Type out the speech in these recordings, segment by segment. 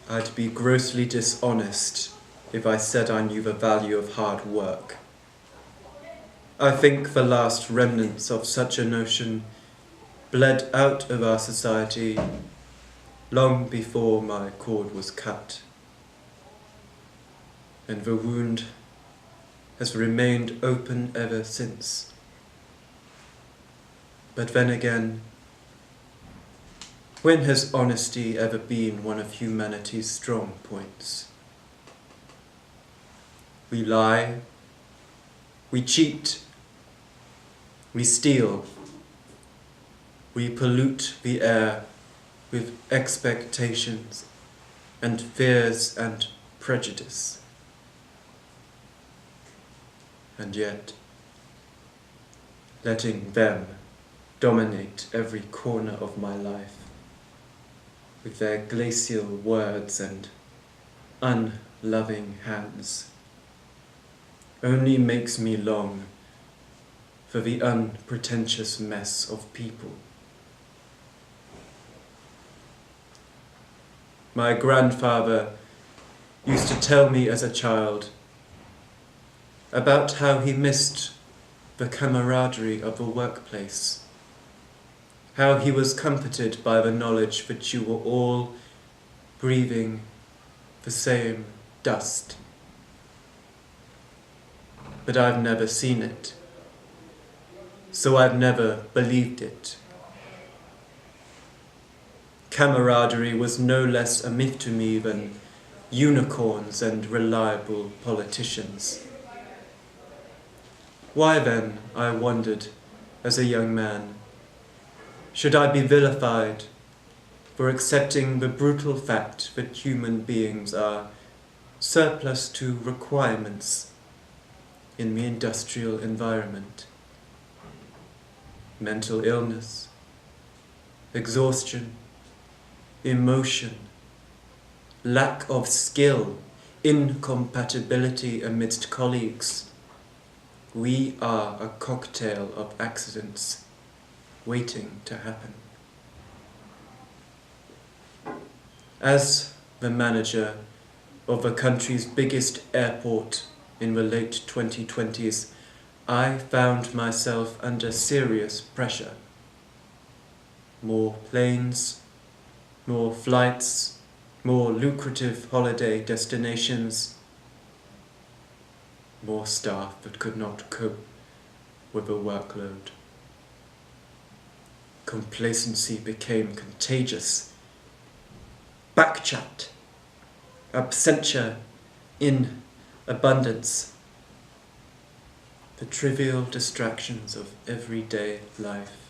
I'd be grossly dishonest if I said I knew the value of hard work. I think the last remnants of such a notion bled out of our society long before my cord was cut, and the wound has remained open ever since. But then again, when has honesty ever been one of humanity's strong points? We lie, we cheat, we steal, we pollute the air with expectations and fears and prejudice. And yet, letting them dominate every corner of my life with their glacial words and unloving hands only makes me long for the unpretentious mess of people. My grandfather used to tell me as a child about how he missed the camaraderie of the workplace, how he was comforted by the knowledge that you were all breathing the same dust. But I've never seen it, so I've never believed it. Camaraderie was no less a myth to me than unicorns and reliable politicians. Why then, I wondered, as a young man, should I be vilified for accepting the brutal fact that human beings are surplus to requirements in the industrial environment? Mental illness, exhaustion, emotion, lack of skill, incompatibility amidst colleagues. We are a cocktail of accidents waiting to happen. As the manager of the country's biggest airport in the late 2020s, I found myself under serious pressure. More planes, more flights, more lucrative holiday destinations, more staff that could not cope with the workload. Complacency became contagious. Backchat, absentia in abundance. The trivial distractions of everyday life.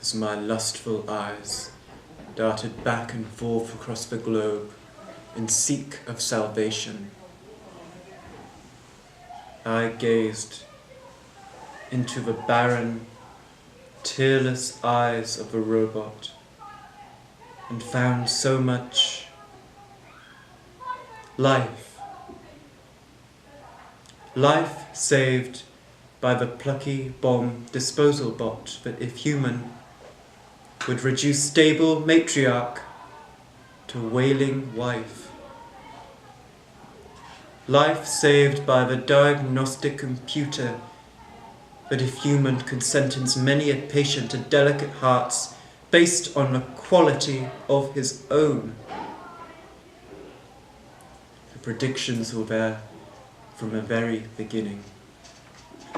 As my lustful eyes darted back and forth across the globe in seek of salvation, I gazed into the barren, tearless eyes of the robot and found so much life. Life saved by the plucky bomb disposal bot that, if human, would reduce stable matriarch to wailing wife. Life saved by the diagnostic computer that, if human, could sentence many a patient to delicate hearts based on the quality of his own. The predictions were there from the very beginning.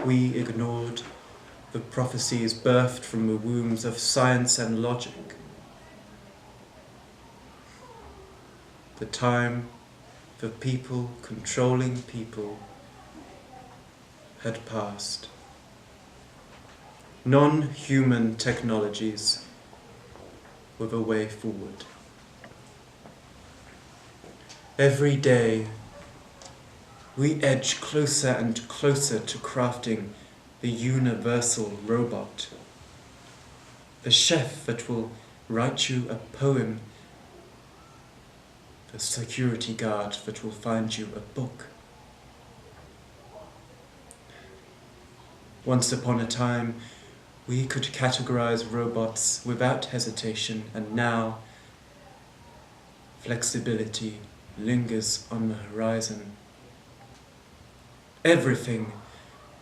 We ignored the prophecies birthed from the wombs of science and logic. The time for people controlling people had passed. Non-human technologies were the way forward. Every day, we edge closer and closer to crafting the universal robot, the chef that will write you a poem, the security guard that will find you a book. Once upon a time, we could categorize robots without hesitation, and now flexibility lingers on the horizon. Everything,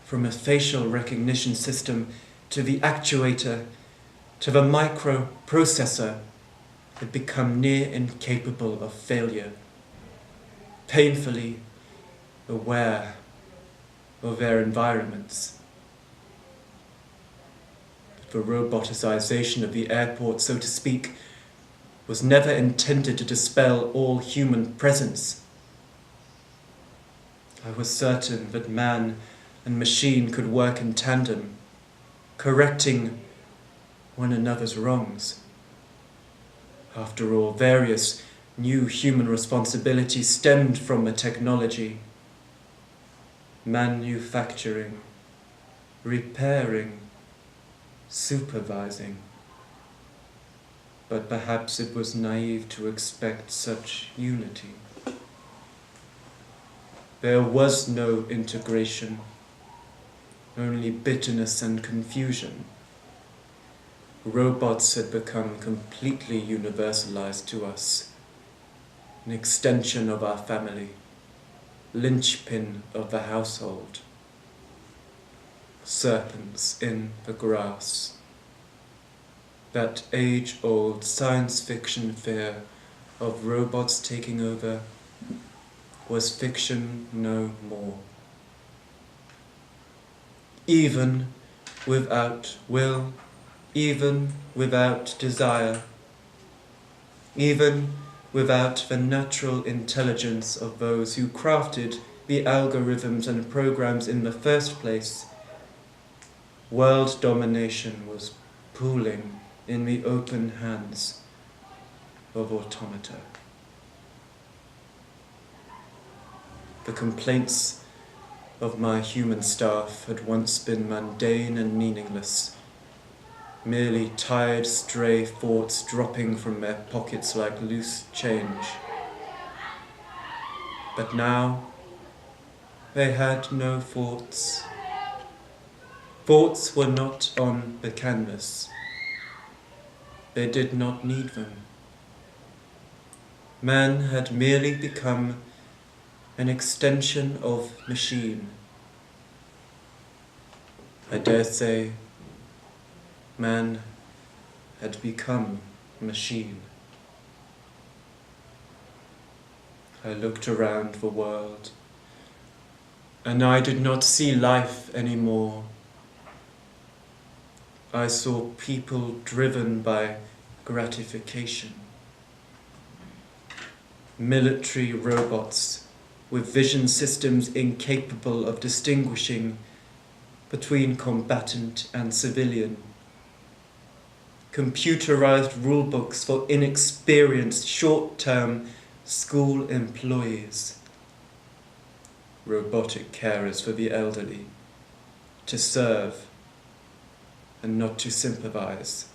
from a facial recognition system to the actuator to the microprocessor, had become near incapable of failure, painfully aware of their environments. The roboticization of the airport, so to speak, was never intended to dispel all human presence. I was certain that man and machine could work in tandem, correcting one another's wrongs. After all, various new human responsibilities stemmed from the technology: manufacturing, repairing, supervising. But perhaps it was naive to expect such unity. There was no integration, only bitterness and confusion. Robots had become completely universalized to us, an extension of our family, linchpin of the household. Serpents in the grass. That age-old science fiction fear of robots taking over was fiction no more. Even without will, even without desire, even without the natural intelligence of those who crafted the algorithms and programs in the first place, world domination was pooling in the open hands of automata. The complaints of my human staff had once been mundane and meaningless, merely tired stray thoughts dropping from their pockets like loose change. But now they had no thoughts. Thoughts were not on the canvas. They did not need them. Man had merely become an extension of machine. I dare say man had become machine. I looked around the world, and I did not see life anymore. I saw people driven by gratification. Military robots with vision systems incapable of distinguishing between combatant and civilian. Computerized rulebooks for inexperienced short-term school employees. Robotic carers for the elderly, to serve and not to sympathize.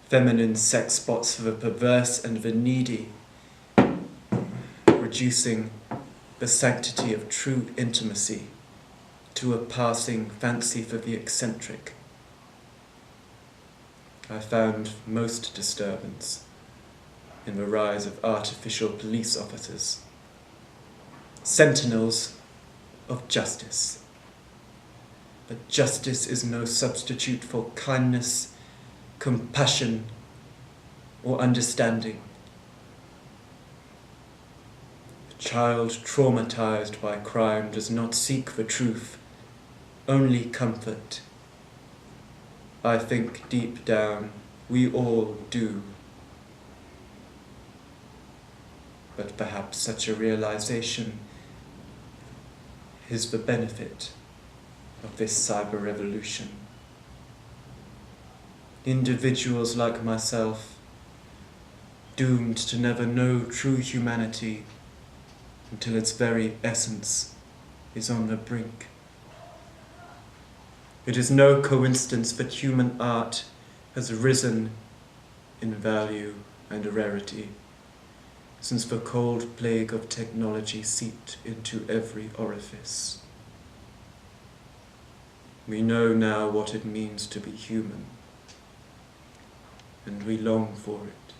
Feminine sex bots for the perverse and the needy, reducing the sanctity of true intimacy to a passing fancy for the eccentric. I found most disturbance in the rise of artificial police officers, sentinels of justice. But justice is no substitute for kindness, compassion, or understanding. A child traumatized by crime does not seek the truth, only comfort. I think deep down we all do. But perhaps such a realization is the benefit of this cyber revolution. Individuals like myself, doomed to never know true humanity until its very essence is on the brink. It is no coincidence that human art has risen in value and rarity since the cold plague of technology seeped into every orifice. We know now what it means to be human, and we long for it.